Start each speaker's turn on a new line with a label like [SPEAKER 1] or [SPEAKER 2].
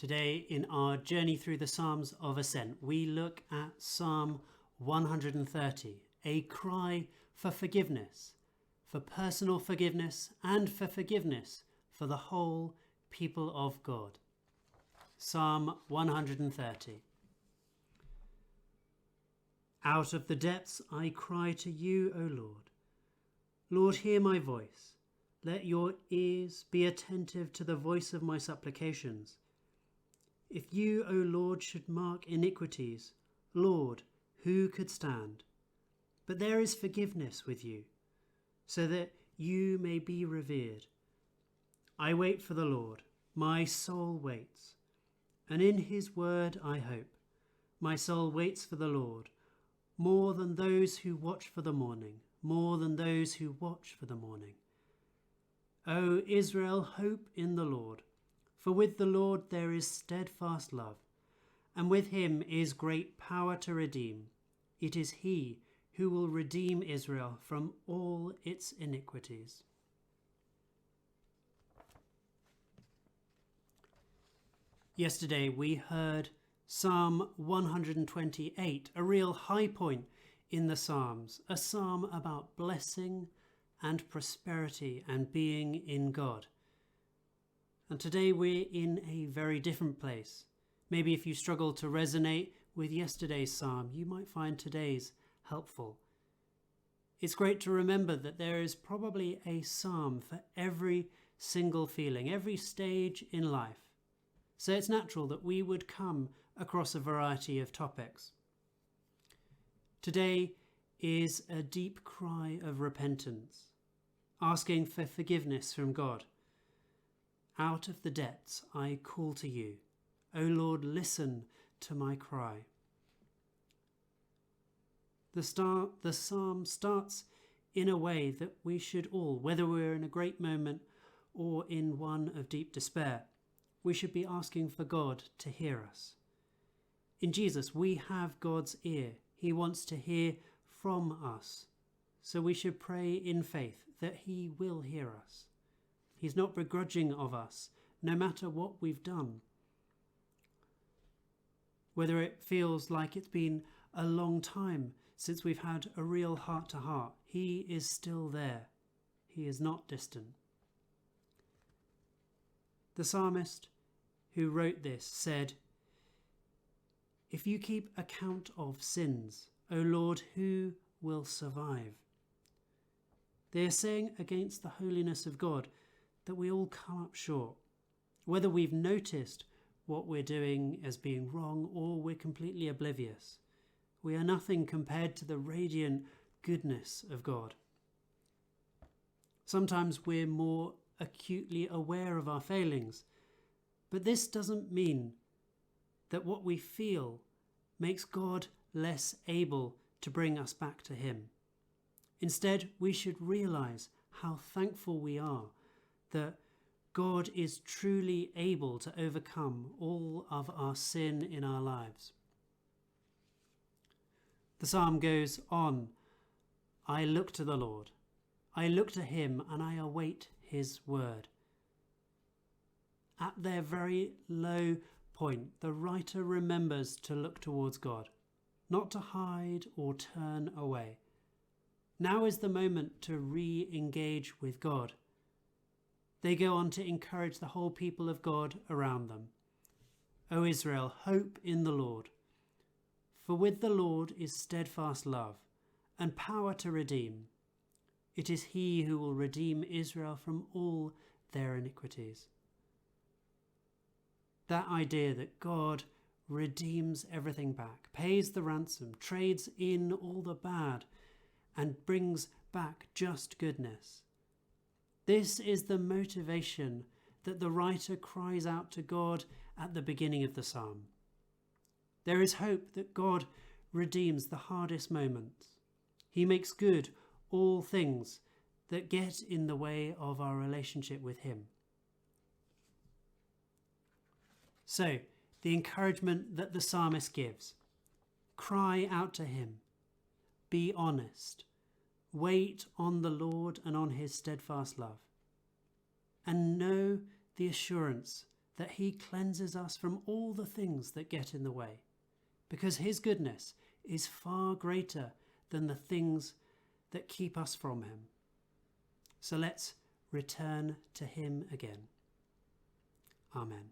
[SPEAKER 1] Today, in our journey through the Psalms of Ascent, we look at Psalm 130, a cry for forgiveness, for personal forgiveness and for forgiveness for the whole people of God. Psalm 130. Out of the depths I cry to you, O Lord. Lord, hear my voice. Let your ears be attentive to the voice of my supplications. If you, O Lord, should mark iniquities, Lord, who could stand? But there is forgiveness with you, so that you may be revered. I wait for the Lord, my soul waits, and in his word I hope. My soul waits for the Lord, more than those who watch for the morning, more than those who watch for the morning. O Israel, hope in the Lord. For with the Lord there is steadfast love, and with him is great power to redeem. It is he who will redeem Israel from all its iniquities. Yesterday we heard Psalm 128, a real high point in the Psalms, a psalm about blessing and prosperity and being in God. And today we're in a very different place. Maybe if you struggle to resonate with yesterday's psalm, you might find today's helpful. It's great to remember that there is probably a psalm for every single feeling, every stage in life. So it's natural that we would come across a variety of topics. Today is a deep cry of repentance, asking for forgiveness from God. Out of the depths I call to you. O Lord, listen to my cry. The psalm starts in a way that we should all, whether we're in a great moment or in one of deep despair, we should be asking for God to hear us. In Jesus, we have God's ear. He wants to hear from us. So we should pray in faith that he will hear us. He's not begrudging of us, no matter what we've done. Whether it feels like it's been a long time since we've had a real heart-to-heart, he is still there. He is not distant. The psalmist who wrote this said, "If you keep account of sins, O Lord, who will survive?" They are saying against the holiness of God that we all come up short, whether we've noticed what we're doing as being wrong or we're completely oblivious. We are nothing compared to the radiant goodness of God. Sometimes we're more acutely aware of our failings, but this doesn't mean that what we feel makes God less able to bring us back to him. Instead, we should realize how thankful we are that God is truly able to overcome all of our sin in our lives. The psalm goes on, I look to the Lord. I look to him and I await his word. At their very low point, the writer remembers to look towards God, not to hide or turn away. Now is the moment to re-engage with God. They go on to encourage the whole people of God around them. O Israel, hope in the Lord. For with the Lord is steadfast love and power to redeem. It is he who will redeem Israel from all their iniquities. That idea that God redeems everything back, pays the ransom, trades in all the bad, and brings back just goodness. This is the motivation that the writer cries out to God at the beginning of the psalm. There is hope that God redeems the hardest moments. He makes good all things that get in the way of our relationship with him. So, the encouragement that the psalmist gives: cry out to him, be honest, wait on the Lord and on his steadfast love, and know the assurance that he cleanses us from all the things that get in the way, because his goodness is far greater than the things that keep us from him. So let's return to him again. Amen.